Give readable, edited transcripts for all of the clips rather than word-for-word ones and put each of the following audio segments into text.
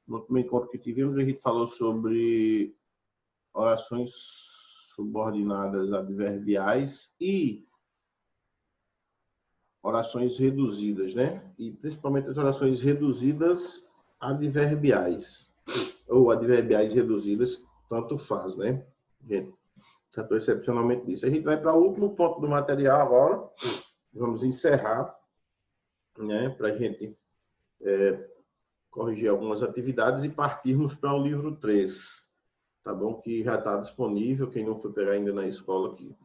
No último encontro que tivemos, a gente falou sobre orações subordinadas adverbiais e orações reduzidas, né? E principalmente as orações reduzidas adverbiais, ou adverbiais reduzidas, tanto faz, né? Gente, tratou excepcionalmente disso. A gente vai para o último ponto do material agora. Vamos encerrar, né? Para a gente corrigir algumas atividades e partirmos para o livro 3, tá bom? Que já está disponível. Quem não foi pegar ainda na escola, que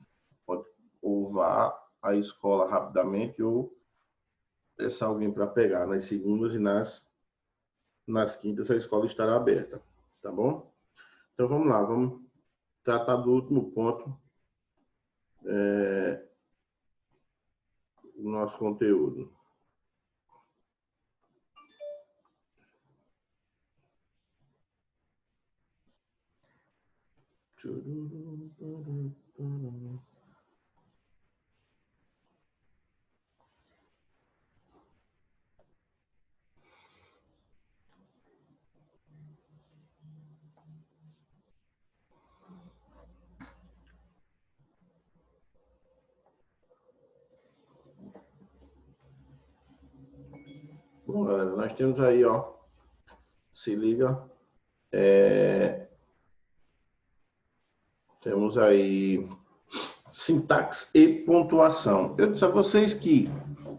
pode ou vá à escola rapidamente ou peça alguém para pegar nas segundas e nas quintas a escola estará aberta, tá bom? Então vamos lá, vamos tratar do último ponto do nosso conteúdo. Bom, galera, nós temos aí, ó, se liga, temos aí sintaxe e pontuação. Eu disse a vocês que,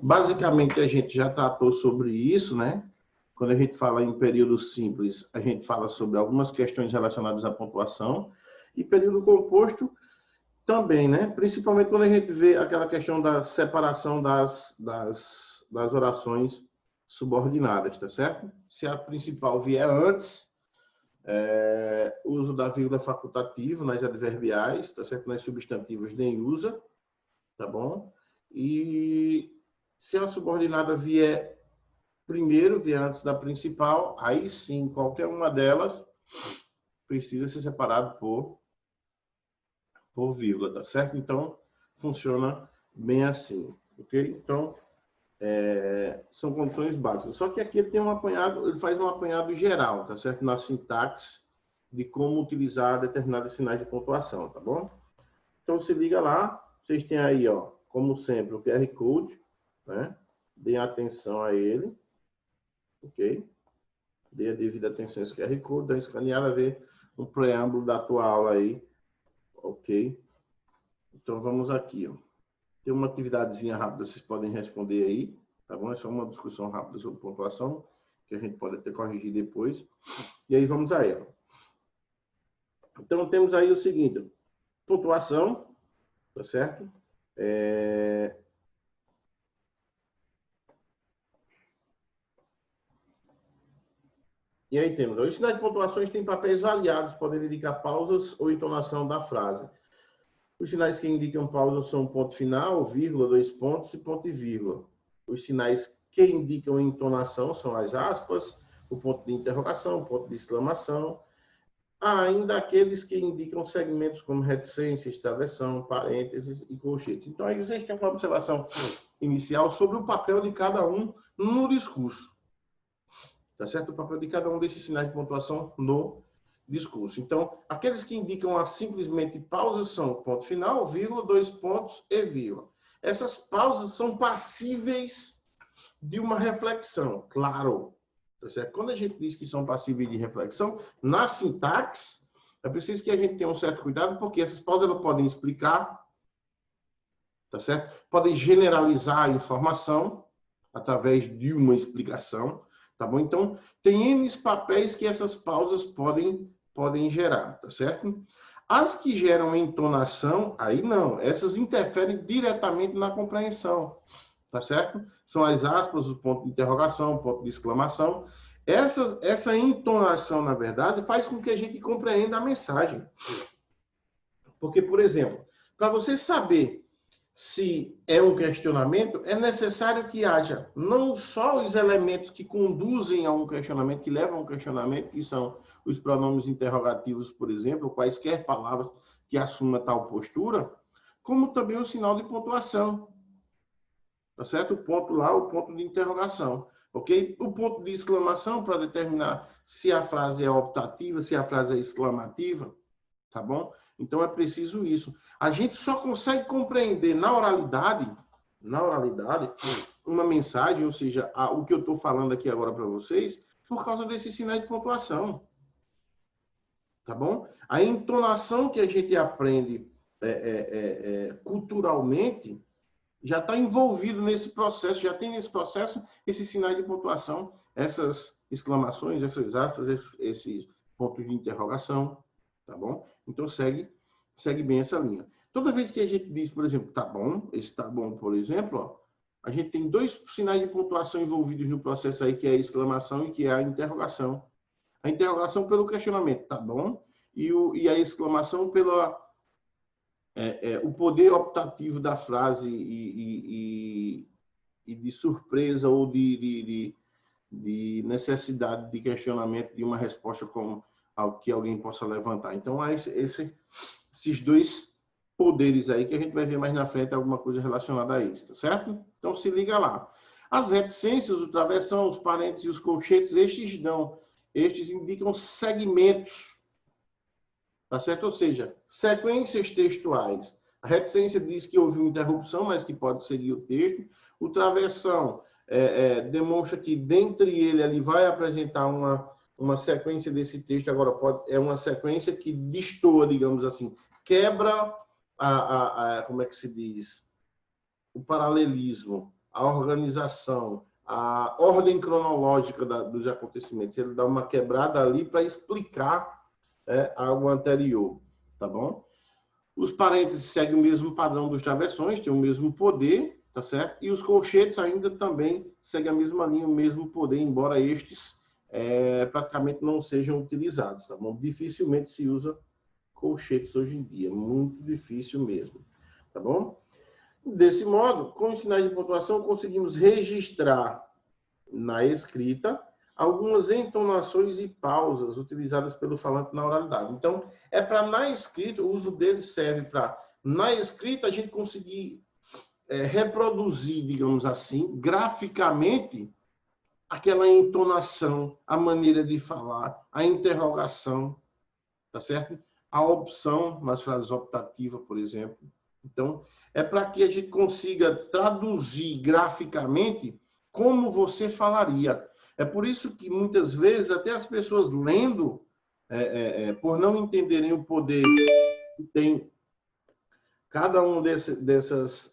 basicamente, a gente já tratou sobre isso, né? Quando a gente fala em período simples, a gente fala sobre algumas questões relacionadas à pontuação, e período composto também, né? Principalmente quando a gente vê aquela questão da separação das orações subordinadas, tá certo? Se a principal vier antes, uso da vírgula facultativa nas adverbiais, tá certo? Nas substantivas nem usa, tá bom? E se a subordinada vier primeiro, vier antes da principal, aí sim, qualquer uma delas precisa ser separado por vírgula, tá certo? Então, funciona bem assim, ok? Então, são condições básicas. Só que aqui ele tem um apanhado, ele faz um apanhado geral, tá certo? Na sintaxe de como utilizar determinados sinais de pontuação, tá bom? Então, se liga lá, vocês têm aí, ó, como sempre, o QR Code, né? Deem atenção a ele, ok? Dê a devida atenção a esse QR Code, dá uma escaneada, ver o preâmbulo da tua aula aí, ok? Então, vamos aqui, ó. Tem uma atividadezinha rápida, vocês podem responder aí, tá bom? É só uma discussão rápida sobre pontuação, que a gente pode até corrigir depois. E aí, vamos a ela. Então, temos aí o seguinte, pontuação, tá certo? E aí temos, os sinais de pontuações têm papéis variados, podem indicar pausas ou entonação da frase. Os sinais que indicam pausa são ponto final, vírgula, dois pontos e ponto e vírgula. Os sinais que indicam entonação são as aspas, o ponto de interrogação, o ponto de exclamação. Há ainda aqueles que indicam segmentos como reticências, travessão, parênteses e colchete. Então, aí vocês têm uma observação inicial sobre o papel de cada um no discurso. Tá certo? O papel de cada um desses sinais de pontuação no discurso. Então, aqueles que indicam simplesmente pausas são ponto final, vírgula, dois pontos e vírgula. Essas pausas são passíveis de uma reflexão, claro. Tá certo? Quando a gente diz que são passíveis de reflexão, na sintaxe, é preciso que a gente tenha um certo cuidado, porque essas pausas elas podem explicar, tá certo? Podem generalizar a informação através de uma explicação, tá bom? Então, tem N papéis que essas pausas podem gerar, tá certo? As que geram entonação, aí não. Essas interferem diretamente na compreensão, tá certo? São as aspas, o ponto de interrogação, o ponto de exclamação. Essa entonação, na verdade, faz com que a gente compreenda a mensagem. Porque, por exemplo, para você saber se é um questionamento, é necessário que haja não só os elementos que conduzem a um questionamento, que levam a um questionamento, que são os pronomes interrogativos, por exemplo, quaisquer palavras que assumam tal postura, como também o sinal de pontuação. Tá certo? O ponto lá, o ponto de interrogação. ok? O ponto de exclamação para determinar se a frase é optativa, se a frase é exclamativa, tá bom? Então é preciso isso. A gente só consegue compreender na oralidade, uma mensagem, ou seja, o que eu estou falando aqui agora para vocês, por causa desses sinais de pontuação. Tá bom? A entonação que a gente aprende culturalmente já está envolvido nesse processo, já tem nesse processo esses sinais de pontuação, essas exclamações, essas aspas, esses pontos de interrogação, tá bom? Então segue bem essa linha. Toda vez que a gente diz, por exemplo, tá bom, esse tá bom, por exemplo, ó, a gente tem dois sinais de pontuação envolvidos no processo aí, que é a exclamação e que é a interrogação. A interrogação pelo questionamento, tá bom? E a exclamação pelo o poder optativo da frase e de surpresa ou de necessidade de questionamento de uma resposta ao que alguém possa levantar. Então, há esses dois poderes aí que a gente vai ver mais na frente alguma coisa relacionada a isso, tá certo? Então, se liga lá. As reticências, o travessão, os parênteses e os colchetes, estes indicam segmentos, tá certo? Ou seja, sequências textuais. A reticência diz que houve uma interrupção, mas que pode seguir o texto. O travessão demonstra que, dentre ele, ele vai apresentar uma sequência desse texto. Agora, é uma sequência que destoa, digamos assim, quebra como é que se diz? O paralelismo, a organização, a ordem cronológica dos acontecimentos. Ele dá uma quebrada ali para explicar algo anterior, tá bom? Os parênteses seguem o mesmo padrão dos travessões, tem o mesmo poder, tá certo? E os colchetes ainda também seguem a mesma linha, o mesmo poder, embora estes praticamente não sejam utilizados, tá bom? Dificilmente se usa colchetes hoje em dia, muito difícil mesmo, tá bom? Desse modo, com os sinais de pontuação, conseguimos registrar na escrita algumas entonações e pausas utilizadas pelo falante na oralidade. Então, na escrita, o uso dele serve para, na escrita, a gente conseguir reproduzir, digamos assim, graficamente, aquela entonação, a maneira de falar, a interrogação, tá certo? A opção nas frases optativas, por exemplo. Então, é para que a gente consiga traduzir graficamente como você falaria. É por isso que, muitas vezes, até as pessoas lendo, por não entenderem o poder que tem cada um desses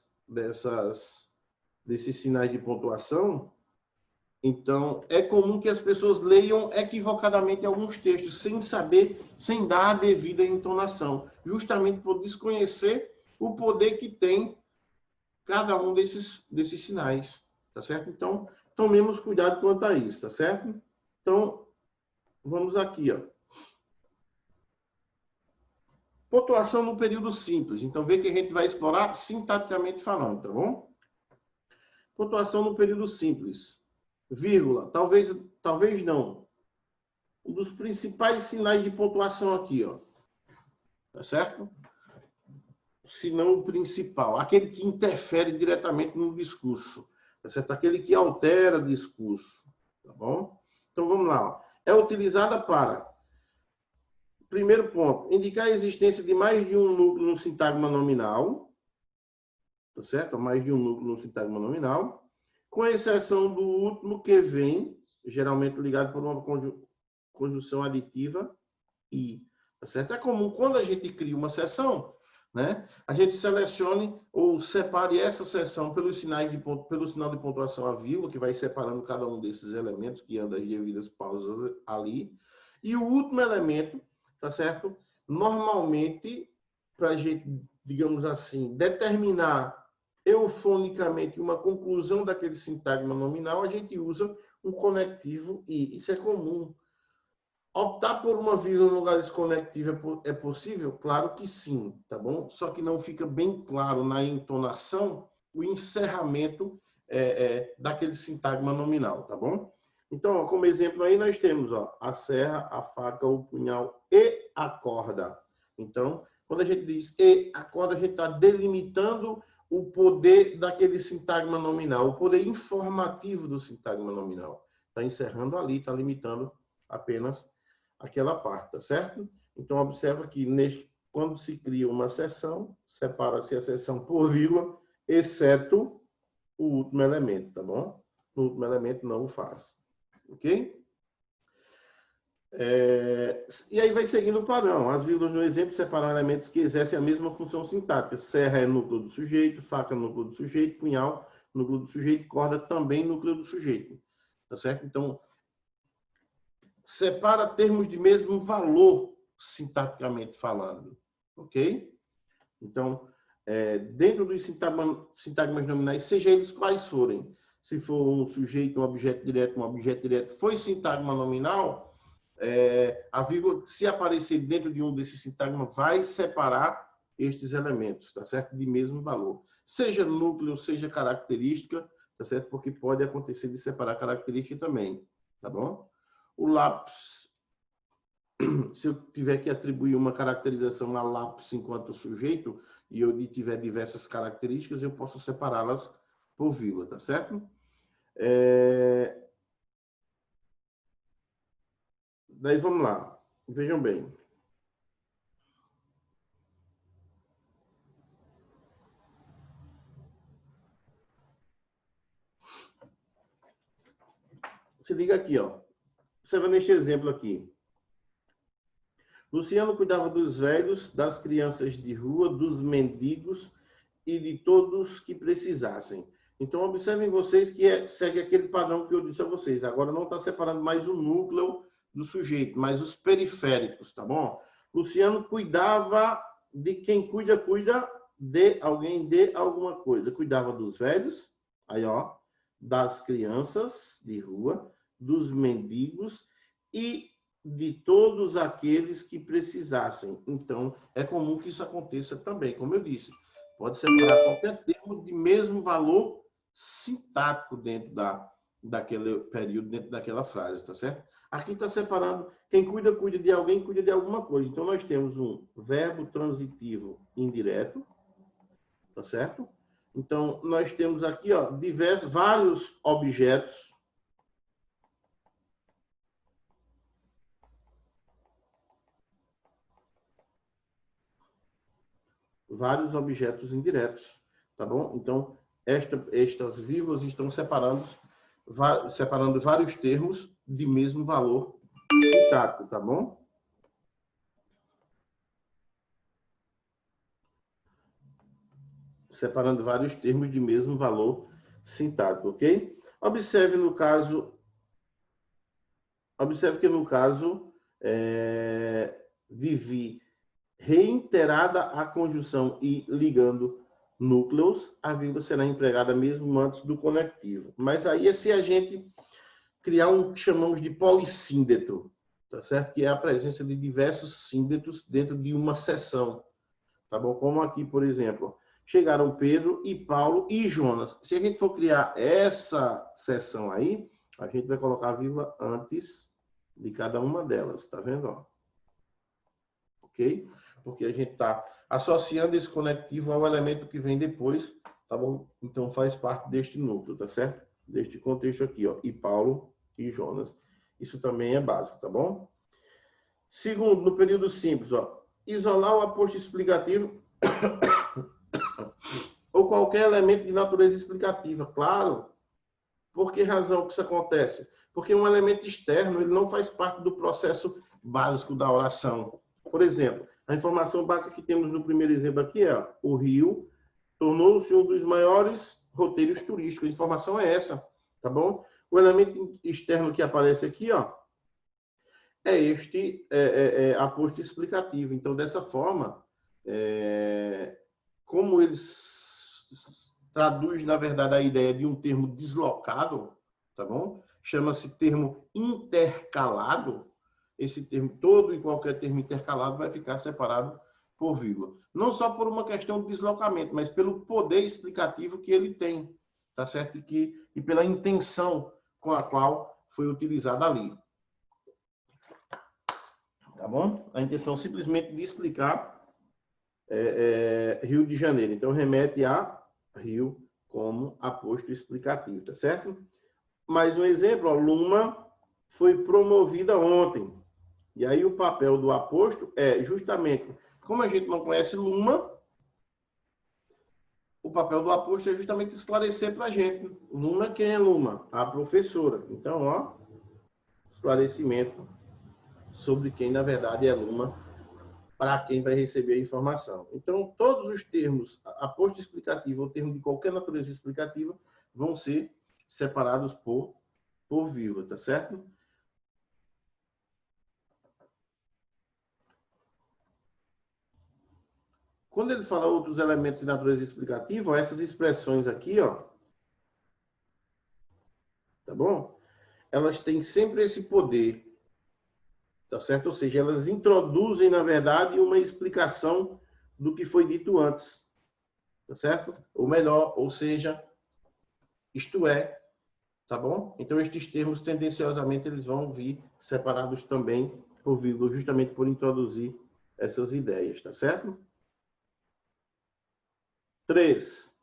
sinais de pontuação, então, é comum que as pessoas leiam equivocadamente alguns textos, sem saber, sem dar a devida entonação, justamente por desconhecer o poder que tem cada um desses sinais, tá certo? Então, tomemos cuidado quanto a isso, tá certo? Então, vamos aqui, ó. Pontuação no período simples. Então, vê que a gente vai explorar sintaticamente falando, tá bom? Pontuação no período simples. Vírgula, talvez não. Um dos principais sinais de pontuação aqui, ó. Tá certo? Se não o principal, aquele que interfere diretamente no discurso, tá certo? Aquele que altera o discurso, tá bom? Então vamos lá, ó. É utilizada para, primeiro ponto, indicar a existência de mais de um núcleo no sintagma nominal, tá certo? Mais de um núcleo no sintagma nominal, com exceção do último que vem, geralmente ligado por uma conjunção aditiva e, tá certo? É comum quando a gente cria uma seção, né? A gente selecione ou separe essa seção pelo sinal de pontuação a vírgula, que vai separando cada um desses elementos que anda as devidas pausas ali. E o último elemento, tá certo? Normalmente, para a gente, digamos assim, determinar eufonicamente uma conclusão daquele sintagma nominal, a gente usa um conectivo e. Isso é comum. Optar por uma vírgula no lugar desse conectivo é possível? Claro que sim, tá bom? Só que não fica bem claro na entonação o encerramento daquele sintagma nominal, tá bom? Então, ó, como exemplo aí, nós temos ó, a serra, a faca, o punhal e a corda. Então, quando a gente diz e a corda, a gente está delimitando o poder daquele sintagma nominal, o poder informativo do sintagma nominal. Está encerrando ali, está limitando apenas aquela parte, tá certo? Então, observa que quando se cria uma seção, separa-se a seção por vírgula, exceto o último elemento, tá bom? O último elemento não o faz. Ok? E aí vai seguindo o padrão. As vírgulas no exemplo separam elementos que exercem a mesma função sintática. Serra é núcleo do sujeito, faca núcleo do sujeito, punhal núcleo do sujeito, corda também núcleo do sujeito. Tá certo? Então, separa termos de mesmo valor, sintaticamente falando. Ok? Então, dentro dos sintagmas nominais, seja eles quais forem, se for um sujeito, um objeto direto, foi sintagma nominal, a vírgula, se aparecer dentro de um desses sintagmas, vai separar estes elementos, tá certo? De mesmo valor. Seja núcleo, seja característica, tá certo? Porque pode acontecer de separar característica também, tá bom? O lápis, se eu tiver que atribuir uma caracterização a lápis enquanto sujeito, e eu tiver diversas características, eu posso separá-las por vírgula, tá certo? Daí vamos lá. Vejam bem. Se liga aqui, ó. Você vai neste exemplo aqui. Luciano cuidava dos velhos, das crianças de rua, dos mendigos e de todos que precisassem. Então, observem vocês que segue aquele padrão que eu disse a vocês. Agora não está separando mais o núcleo do sujeito, mas os periféricos, tá bom? Luciano cuidava de quem cuida de alguém, de alguma coisa. Cuidava dos velhos, aí ó, das crianças de rua, dos mendigos e de todos aqueles que precisassem. Então, é comum que isso aconteça também, como eu disse. Pode separar qualquer termo de mesmo valor sintático dentro daquele período, dentro daquela frase, tá certo? Aqui está separando quem cuida de alguém, cuida de alguma coisa. Então, nós temos um verbo transitivo indireto, tá certo? Então, nós temos aqui, ó, vários objetos. Vários objetos indiretos, tá bom? Então, estas vírgulas estão separando vários termos de mesmo valor sintático, tá bom? Separando vários termos de mesmo valor sintático, ok? Observe que no caso, vivi reiterada a conjunção e ligando núcleos, a vírgula será empregada mesmo antes do conectivo. Mas aí é se a gente criar um que chamamos de polissíndeto, tá certo? Que é a presença de diversos síndetos dentro de uma seção, tá bom? Como aqui, por exemplo, chegaram Pedro e Paulo e Jonas. Se a gente for criar essa seção aí, a gente vai colocar a vírgula antes de cada uma delas, tá vendo? Ó? Ok? Porque a gente está associando esse conectivo ao elemento que vem depois, tá bom? Então faz parte deste núcleo, tá certo? Deste contexto aqui, ó, e Paulo e Jonas. Isso também é básico, tá bom? Segundo, no período simples, ó, isolar o aposto explicativo ou qualquer elemento de natureza explicativa. Claro. Por que razão que isso acontece? Porque um elemento externo, ele não faz parte do processo básico da oração. Por exemplo, a informação básica que temos no primeiro exemplo aqui é: o Rio tornou-se um dos maiores roteiros turísticos. A informação é essa, tá bom? O elemento externo que aparece aqui, ó, é este aposto explicativo. Então, dessa forma, como eles traduz, na verdade, a ideia de um termo deslocado, tá bom? Chama-se termo intercalado. Esse termo, todo e qualquer termo intercalado vai ficar separado por vírgula. Não só por uma questão de deslocamento, mas pelo poder explicativo que ele tem, tá certo? E pela intenção com a qual foi utilizada ali. Tá bom? A intenção simplesmente de explicar Rio de Janeiro. Então, remete a rio como aposto explicativo, tá certo? Mais um exemplo, ó, Luma foi promovida ontem. E aí o papel do aposto é justamente, como a gente não conhece Luma, o papel do aposto é justamente esclarecer para a gente. Luma, quem é Luma? A professora. Então, ó, esclarecimento sobre quem, na verdade, é Luma, para quem vai receber a informação. Então, todos os termos, aposto explicativo ou termo de qualquer natureza explicativa, vão ser separados por vírgula, tá certo? Quando ele fala outros elementos de natureza explicativa, ó, essas expressões aqui, ó, tá bom? Elas têm sempre esse poder, tá certo? Ou seja, elas introduzem, na verdade, uma explicação do que foi dito antes, tá certo? Ou melhor, ou seja, isto é, tá bom? Então, estes termos, tendenciosamente, eles vão vir separados também por vírgula, justamente por introduzir essas ideias, tá certo? 3.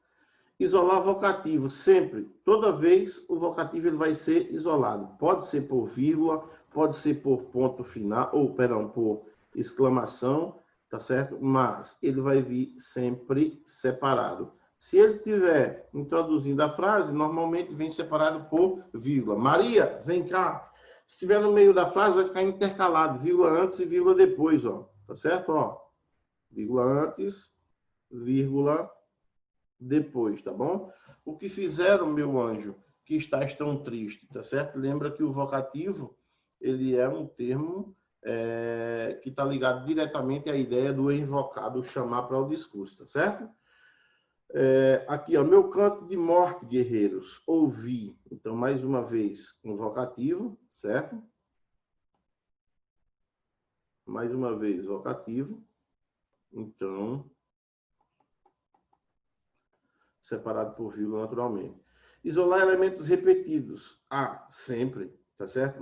Isolar vocativo. Sempre, toda vez, o vocativo ele vai ser isolado. Pode ser por vírgula, pode ser por ponto final, ou, perdão, por exclamação, tá certo? Mas ele vai vir sempre separado. Se ele estiver introduzindo a frase, normalmente vem separado por vírgula. Maria, vem cá. Se estiver no meio da frase, vai ficar intercalado, vírgula antes e vírgula depois, ó. Tá certo? Ó, vírgula antes, vírgula depois, tá bom? O que fizeram, meu anjo, que estás tão triste, tá certo? Lembra que o vocativo, ele é um termo que está ligado diretamente à ideia do invocado chamar para o discurso, tá certo? Aqui, ó, meu canto de morte, guerreiros, ouvi. Então, mais uma vez, um vocativo, certo? Mais uma vez, vocativo. Então, separado por vírgula naturalmente. Isolar elementos repetidos. Sempre, tá certo?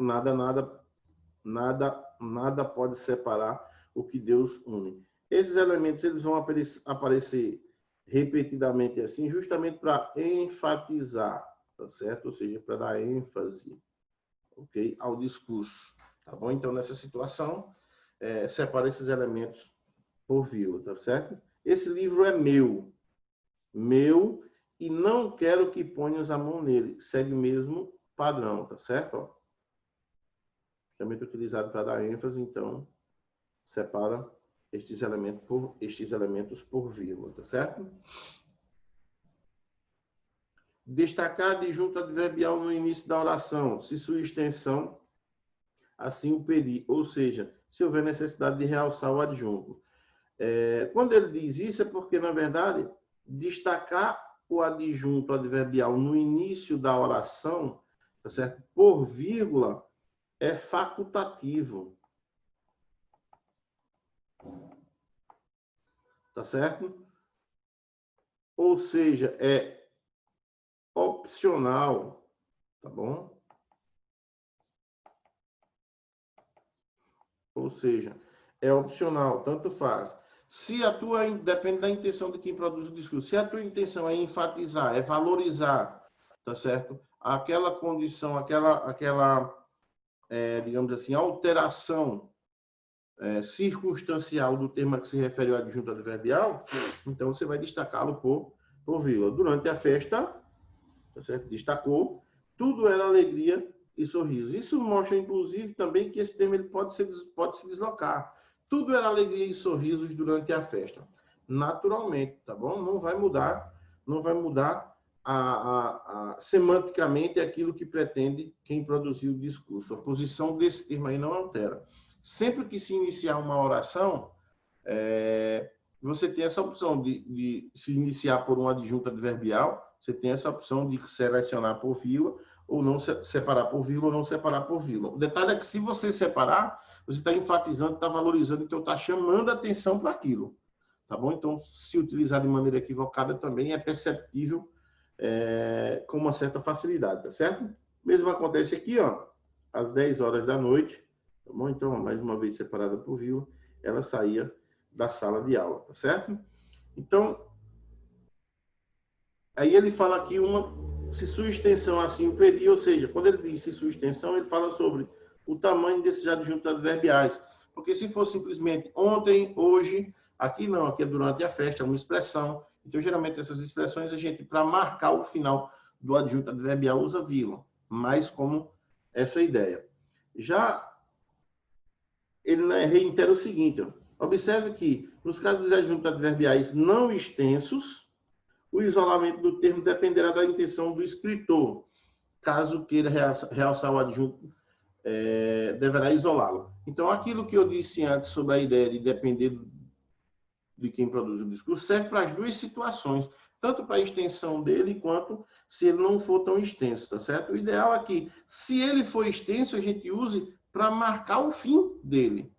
Nada pode separar o que Deus une. Esses elementos eles vão aparecer repetidamente assim, justamente para enfatizar, tá certo? Ou seja, para dar ênfase, ok, ao discurso, tá bom? Então, nessa situação, separa esses elementos por vírgula, tá certo? Esse livro é meu, e não quero que ponhas a mão nele. Segue o mesmo padrão, tá certo? Ó, também utilizado para dar ênfase, então separa estes elementos por vírgula, tá certo? Destacar adjunto adverbial no início da oração, se sua extensão assim o pedir, ou seja, se houver necessidade de realçar o adjunto. Quando ele diz isso é porque, na verdade, destacar o adjunto adverbial no início da oração, tá certo? Por vírgula, é facultativo. Tá certo? Ou seja, é opcional, tá bom? Ou seja, é opcional, tanto faz. Se a tua, depende da intenção de quem produz o discurso, se a tua intenção é enfatizar, é valorizar, tá certo? Aquela condição, digamos assim, alteração circunstancial do termo a que se refere ao adjunto adverbial, então você vai destacá-lo por vírgula. Durante a festa, tá certo? Destacou, tudo era alegria e sorriso. Isso mostra, inclusive, também que esse termo ele pode se deslocar. Tudo era alegria e sorrisos durante a festa. Naturalmente, tá bom? Não vai mudar semanticamente aquilo que pretende quem produziu o discurso. A posição desse termo aí não altera. Sempre que se iniciar uma oração, você tem essa opção de se iniciar por um adjunto adverbial, você tem essa opção de selecionar por vírgula, ou não separar por vírgula, ou não separar por vírgula. O detalhe é que se você separar, você está enfatizando, está valorizando, então está chamando a atenção para aquilo. Tá bom? Então, se utilizar de maneira equivocada também é perceptível com uma certa facilidade, tá certo? Mesmo acontece aqui, ó, às 10 horas da noite, tá bom? Então, mais uma vez separada por vírgula, ela saía da sala de aula, tá certo? Então, Aí ele fala aqui se sua extensão assim o pedir, ou seja, quando ele diz se sua extensão, ele fala sobre o tamanho desses adjuntos adverbiais. Porque se for simplesmente ontem, hoje, aqui não, aqui é durante a festa, é uma expressão. Então, geralmente, essas expressões a gente, para marcar o final do adjunto adverbial, usa vírgula, mais como essa ideia. Já ele reitera o seguinte, ó, observe que, nos casos dos adjuntos adverbiais não extensos, o isolamento do termo dependerá da intenção do escritor. Caso queira realçar o adjunto, deverá isolá-lo. Então, aquilo que eu disse antes sobre a ideia de depender de quem produz o discurso serve para as duas situações, tanto para a extensão dele, quanto se ele não for tão extenso, tá certo? O ideal é que, se ele for extenso, a gente use para marcar o fim dele,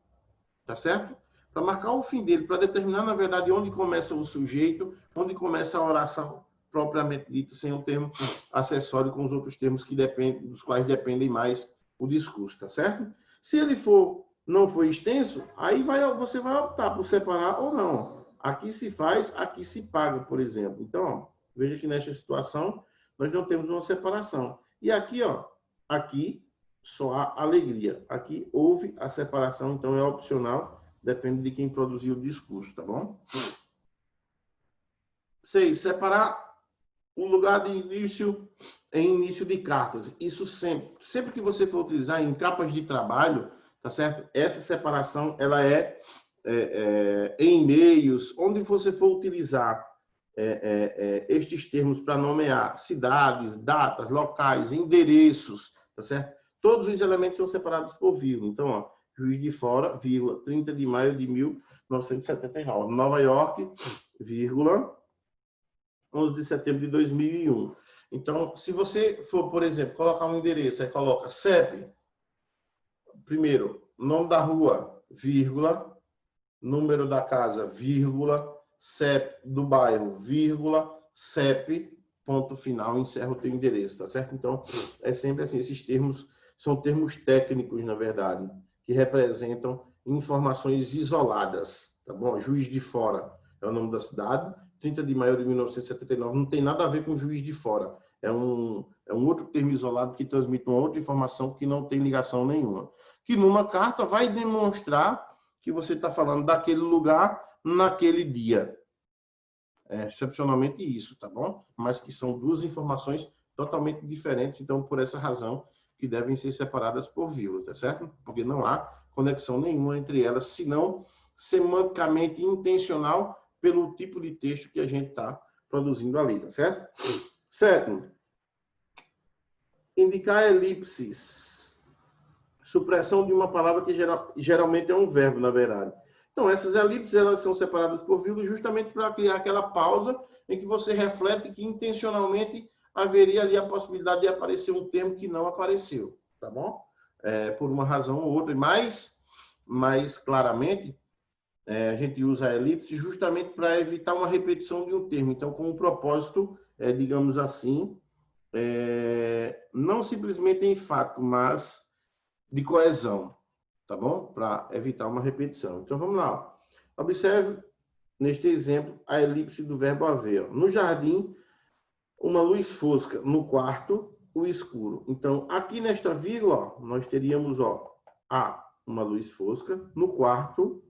tá certo? Para marcar o fim dele, para determinar, na verdade, onde começa o sujeito, onde começa a oração propriamente dita, sem um termo acessório com os outros termos que dependem, dos quais dependem mais o discurso, tá certo? Se ele não for extenso, aí você vai optar por separar ou não. Aqui se faz, aqui se paga, por exemplo. Então, ó, veja que nesta situação nós não temos uma separação. E aqui, ó, aqui só há alegria. Aqui houve a separação, então é opcional, depende de quem produziu o discurso, tá bom? 6. Separar o lugar de início em início de cartas. Isso sempre que você for utilizar em capas de trabalho, tá certo? Essa separação, ela em e-mails, onde você for utilizar estes termos para nomear cidades, datas, locais, endereços, tá certo? Todos os elementos são separados por vírgula. Então, ó, Juiz de Fora, vírgula, 30 de maio de 1979. Nova York, vírgula, 11 de setembro de 2001. Então, se você for, por exemplo, colocar um endereço, aí coloca CEP, primeiro, nome da rua, vírgula, número da casa, vírgula, CEP do bairro, vírgula, CEP, ponto final, encerra o teu endereço, tá certo? Então, é sempre assim, esses termos são termos técnicos, na verdade, que representam informações isoladas, tá bom? Juiz de Fora é o nome da cidade, 30 de maio de 1979, não tem nada a ver com Juiz de Fora, é um outro termo isolado que transmite uma outra informação que não tem ligação nenhuma. Que numa carta vai demonstrar que você está falando daquele lugar naquele dia. É excepcionalmente isso, tá bom? Mas que são duas informações totalmente diferentes, então, por essa razão, que devem ser separadas por vírgula, tá certo? Porque não há conexão nenhuma entre elas, senão semanticamente intencional pelo tipo de texto que a gente está produzindo ali, tá certo? Sétimo, indicar elipses. Supressão de uma palavra que geralmente é um verbo, na verdade. Então, essas elipses elas são separadas por vírgula justamente para criar aquela pausa em que você reflete que intencionalmente haveria ali a possibilidade de aparecer um termo que não apareceu, tá bom? Por uma razão ou outra. E mais claramente, a gente usa a elipse justamente para evitar uma repetição de um termo. Então, com um propósito, digamos assim, não simplesmente enfático, mas de coesão, tá bom? Para evitar uma repetição. Então, vamos lá. Observe, neste exemplo, a elipse do verbo haver. No jardim, uma luz fosca. No quarto, o escuro. Então, aqui nesta vírgula, nós teríamos, uma luz fosca. No quarto,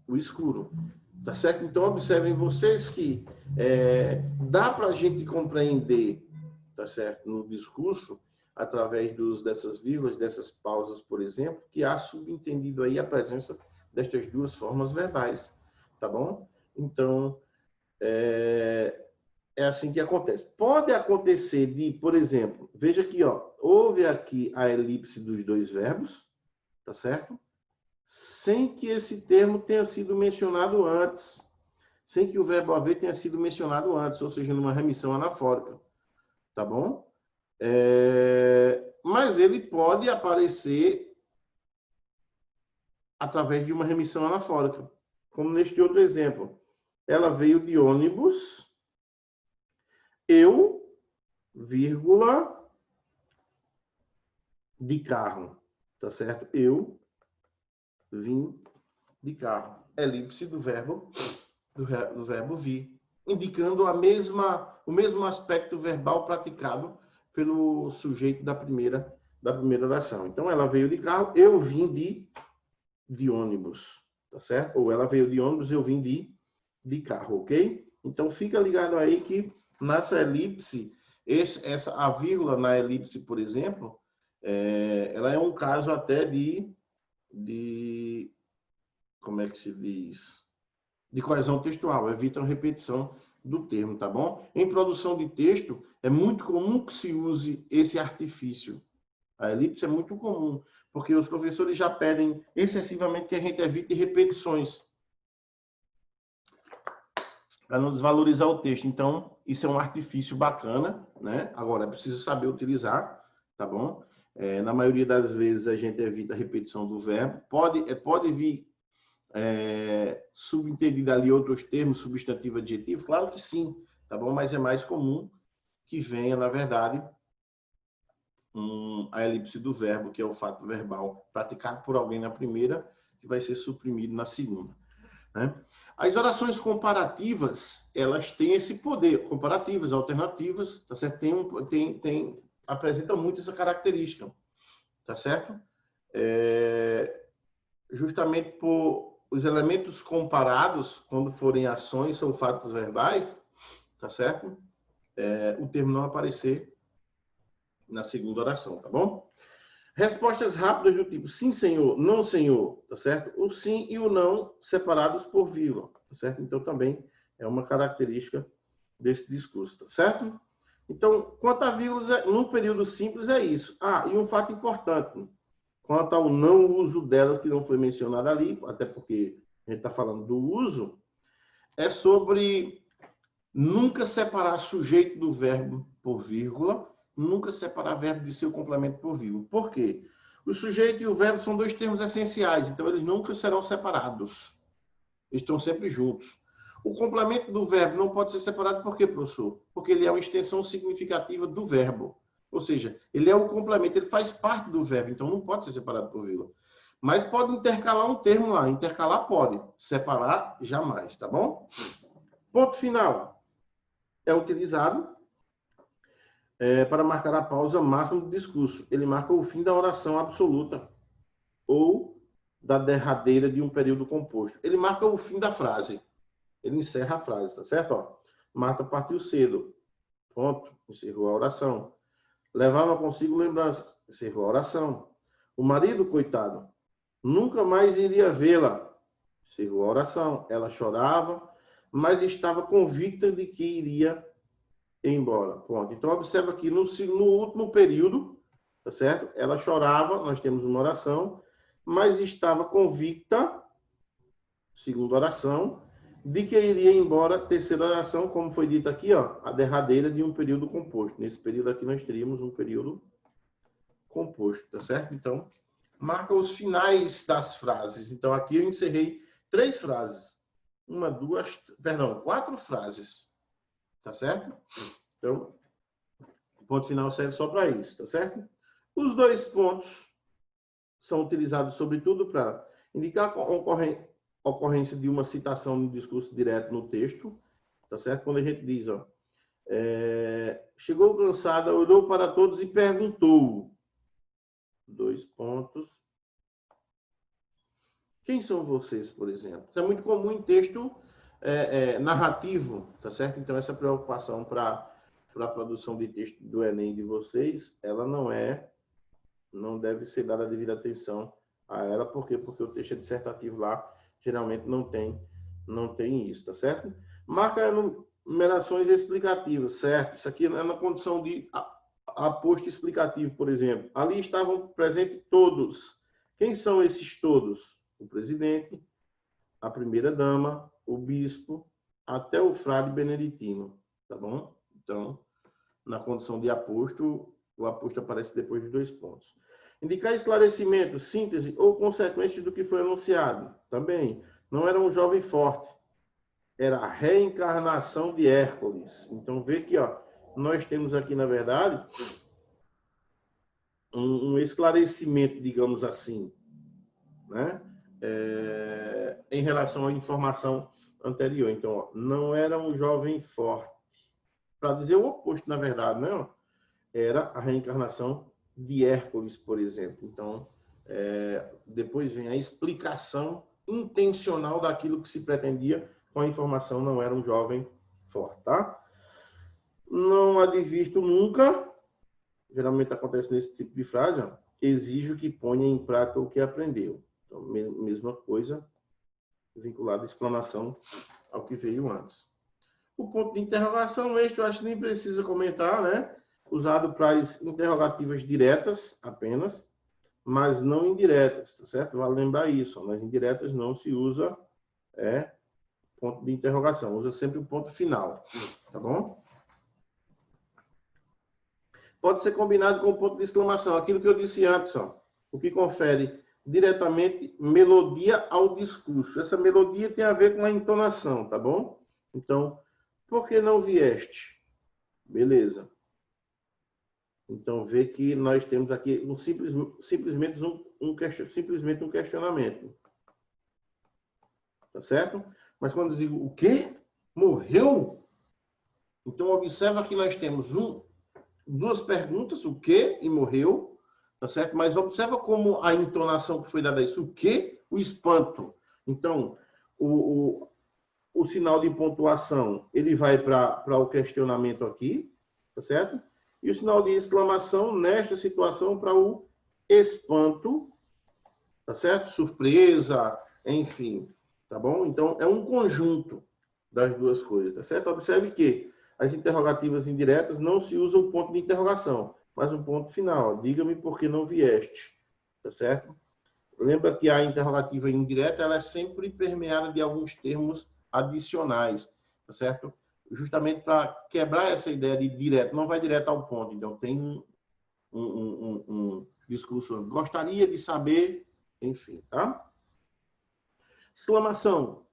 o escuro. Tá certo? Então, observem vocês que dá para a gente compreender, tá certo, no discurso, através dessas vírgulas, dessas pausas, por exemplo, que há subentendido aí a presença destas duas formas verbais, tá bom? Então, é assim que acontece. Pode acontecer de, por exemplo, veja aqui, houve aqui a elipse dos dois verbos, tá certo? Sem que esse termo tenha sido mencionado antes, sem que o verbo haver tenha sido mencionado antes, ou seja, numa remissão anafórica, tá bom? Mas ele pode aparecer através de uma remissão anafórica, como neste outro exemplo. Ela veio de ônibus, eu, vírgula, de carro, tá certo? Eu vim de carro. Elipse do verbo do verbo vir, indicando o mesmo aspecto verbal praticado pelo sujeito da primeira oração. Então, ela veio de carro, eu vim de ônibus, tá certo? Ou ela veio de ônibus, eu vim de carro, ok? Então, fica ligado aí que nessa elipse, a vírgula na elipse, por exemplo, ela é um caso até como é que se diz? De coesão textual, evitam repetição do termo, tá bom? Em produção de texto, é muito comum que se use esse artifício. A elipse é muito comum, porque os professores já pedem excessivamente que a gente evite repetições, para não desvalorizar o texto. Então, isso é um artifício bacana, né? Agora, é preciso saber utilizar, tá bom? Na maioria das vezes, a gente evita a repetição do verbo. Pode vir subentendido ali outros termos, substantivo, adjetivo? Claro que sim, tá bom? Mas é mais comum que venha, na verdade, a elipse do verbo, que é o fato verbal praticado por alguém na primeira, que vai ser suprimido na segunda, né? As orações comparativas, elas têm esse poder, comparativas, alternativas, tá certo? Apresentam muito essa característica, tá certo? Justamente por os elementos comparados, quando forem ações ou fatos verbais, tá certo? O termo não aparecer na segunda oração, tá bom? Respostas rápidas do tipo sim, senhor, não, senhor, tá certo? O sim e o não separados por vírgula, tá certo? Então, também é uma característica desse discurso, tá certo? Então, quanto a vírgulas, num período simples é isso. E um fato importante, quanto ao não uso delas, que não foi mencionado ali, até porque a gente está falando do uso, é sobre nunca separar sujeito do verbo por vírgula, nunca separar verbo de seu complemento por vírgula. Por quê? O sujeito e o verbo são dois termos essenciais, então eles nunca serão separados. Eles estão sempre juntos. O complemento do verbo não pode ser separado por quê, professor? Porque ele é uma extensão significativa do verbo. Ou seja, ele é o complemento, ele faz parte do verbo, então não pode ser separado por vírgula. Mas pode intercalar um termo lá. Intercalar pode. Separar, jamais, tá bom? Ponto final. É utilizado para marcar a pausa máxima do discurso. Ele marca o fim da oração absoluta ou da derradeira de um período composto. Ele marca o fim da frase. Ele encerra a frase, tá certo? Ó, Marta partiu cedo. Ponto. Encerrou a oração. Levava consigo lembranças. Encerrou a oração. O marido, coitado, nunca mais iria vê-la. Encerrou a oração. Ela chorava, mas estava convicta de que iria embora. Pronto. Então, observa aqui no último período, tá certo? Ela chorava, nós temos uma oração, mas estava convicta, segunda oração, de que iria embora, terceira oração, como foi dito aqui, ó, a derradeira de um período composto. Nesse período aqui nós teríamos um período composto, tá certo? Então, marca os finais das frases. Então, aqui eu encerrei 3 frases. 4 frases. Tá certo? Então, o ponto final serve só para isso, tá certo? Os 2 pontos são utilizados, sobretudo, para indicar a ocorrência de uma citação no discurso direto no texto, tá certo? Quando a gente diz, ó, chegou cansada, olhou para todos e perguntou. 2 pontos. Quem são vocês, por exemplo? Isso é muito comum em texto narrativo, tá certo? Então, essa preocupação para a produção de texto do Enem de vocês, ela não deve ser dada a devida atenção a ela. Por quê? Porque o texto dissertativo lá, geralmente, não tem isso, tá certo? Marca numerações explicativas, certo? Isso aqui é na condição de aposto explicativo, por exemplo. Ali estavam presentes todos. Quem são esses todos? O presidente, a primeira-dama, o bispo, até o frade beneditino, tá bom? Então, na condição de aposto, o aposto aparece depois de 2 pontos. Indicar esclarecimento, síntese ou consequência do que foi anunciado. Também, não era um jovem forte, era a reencarnação de Hércules. Então, vê que ó, nós temos aqui, na verdade, um esclarecimento, digamos assim, né? Em relação à informação anterior. Então, ó, não era um jovem forte. Para dizer o oposto, na verdade, né? Era a reencarnação de Hércules, por exemplo. Então, depois vem a explicação intencional daquilo que se pretendia com a informação, não era um jovem forte, tá? Não advirto nunca, geralmente acontece nesse tipo de frase, ó, exijo que ponha em prática o que aprendeu. Então, mesma coisa, vinculada à explanação ao que veio antes. O ponto de interrogação, este eu acho que nem precisa comentar, né? Usado para as interrogativas diretas apenas, mas não indiretas, tá certo? Vale lembrar isso, nas indiretas não se usa ponto de interrogação, usa sempre o ponto final, tá bom? Pode ser combinado com o ponto de exclamação, aquilo que eu disse antes, ó, o que confere diretamente melodia ao discurso. Essa melodia tem a ver com a entonação, tá bom? Então, por que não vieste? Beleza. Então, vê que nós temos aqui simplesmente um questionamento. Tá certo? Mas quando eu digo o quê? Morreu? Então, observa que nós temos duas perguntas, o quê e morreu, tá certo? Mas observa como a entonação que foi dada a isso, o quê? O espanto. Então, o sinal de pontuação, ele vai para o questionamento aqui, tá certo? E o sinal de exclamação, nesta situação, para o espanto, tá certo? Surpresa, enfim, tá bom? Então, é um conjunto das duas coisas, tá certo? Observe que as interrogativas indiretas não se usa o ponto de interrogação, mas um ponto final. Diga-me por que não vieste, tá certo? Lembra que a interrogativa indireta, ela é sempre permeada de alguns termos adicionais, tá certo? Justamente para quebrar essa ideia de direto, não vai direto ao ponto. Então, tem um discurso, gostaria de saber, enfim, tá? Exclamação.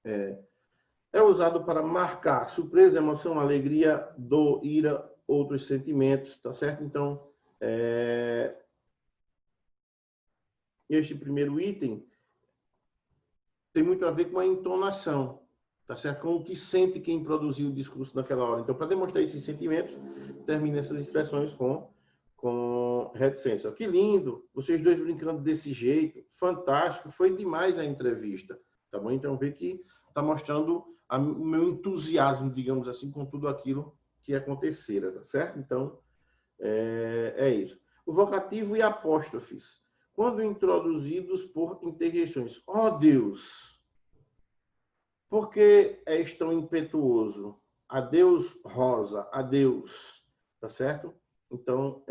É usado para marcar surpresa, emoção, alegria, dor, ira, outros sentimentos, tá certo? Então, este primeiro item tem muito a ver com a entonação, tá certo? Com o que sente quem produziu o discurso naquela hora. Então, para demonstrar esses sentimentos, termina essas expressões com reticência. Que lindo, vocês dois brincando desse jeito, fantástico, foi demais a entrevista, tá bom? Então, vê que está mostrando o meu entusiasmo, digamos assim, com tudo aquilo que acontecera, tá certo? Então, é isso. O vocativo e apóstrofes, quando introduzidos por interjeições. Oh, Deus! Por que és tão impetuoso? Adeus, Rosa, adeus. Tá certo? Então,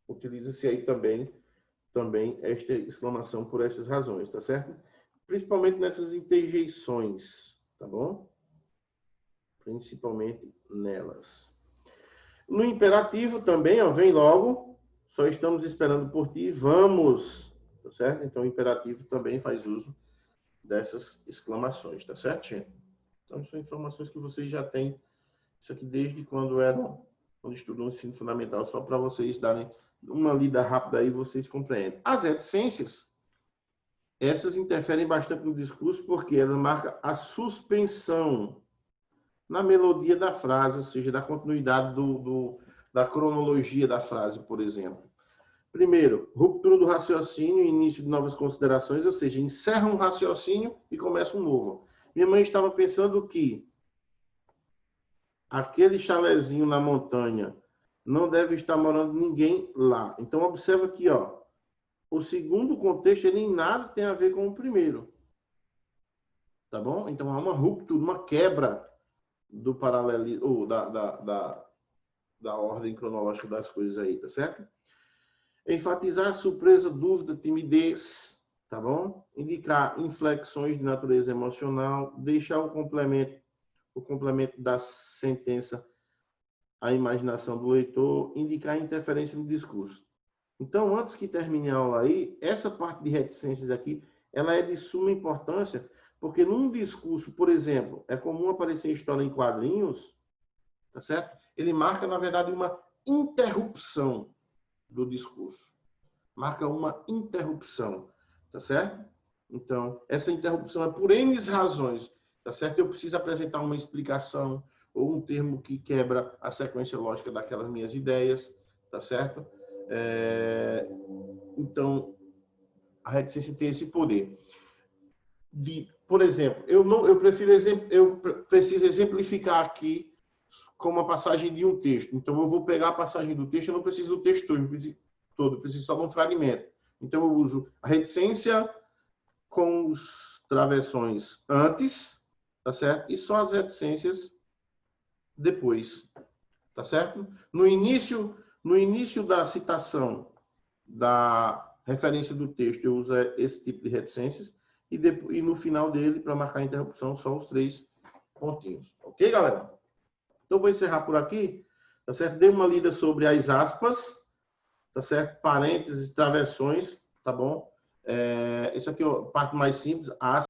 utiliza-se aí também esta exclamação por essas razões, tá certo? Principalmente nessas interjeições, tá bom? Principalmente nelas. No imperativo também, ó, vem logo, só estamos esperando por ti, vamos, tá certo? Então, o imperativo também faz uso dessas exclamações, tá certo, gente? Então, são informações que vocês já têm, isso aqui desde quando estudam o ensino fundamental, só para vocês darem uma lida rápida aí, vocês compreendem. As reticências, essas interferem bastante no discurso, porque elas marcam a suspensão na melodia da frase, ou seja, da continuidade da cronologia da frase, por exemplo. Primeiro, ruptura do raciocínio, início de novas considerações, ou seja, encerra um raciocínio e começa um novo. Minha mãe estava pensando que aquele chalezinho na montanha não deve estar morando ninguém lá. Então, observa aqui, ó, o segundo contexto, ele em nada tem a ver com o primeiro. Tá bom? Então, há uma ruptura, uma quebra do paralelismo, da ordem cronológica das coisas aí, tá certo? Enfatizar surpresa, dúvida, timidez, tá bom? Indicar inflexões de natureza emocional, deixar o complemento da sentença à imaginação do leitor, indicar interferência no discurso. Então, antes que termine a aula aí, essa parte de reticências aqui, ela é de suma importância, porque num discurso, por exemplo, é comum aparecer história em quadrinhos, tá certo? Ele marca, na verdade, uma interrupção do discurso. Marca uma interrupção, tá certo? Então, essa interrupção é por N razões, tá certo? Eu preciso apresentar uma explicação ou um termo que quebra a sequência lógica daquelas minhas ideias, tá certo? Então, a reticência tem esse poder. Por exemplo, eu preciso exemplificar aqui com uma passagem de um texto. Então, eu vou pegar a passagem do texto, eu não preciso do texto todo, eu preciso só de um fragmento. Então, eu uso a reticência com os travessões antes, tá certo? E só as reticências depois, tá certo? No início da citação da referência do texto, eu uso esse tipo de reticências e no final dele, para marcar a interrupção, só os 3 pontinhos. Ok, galera? Então, vou encerrar por aqui, tá certo? Dei uma lida sobre as aspas, tá certo? Parênteses, travessões, tá bom? Isso aqui é a parte mais simples, aspas.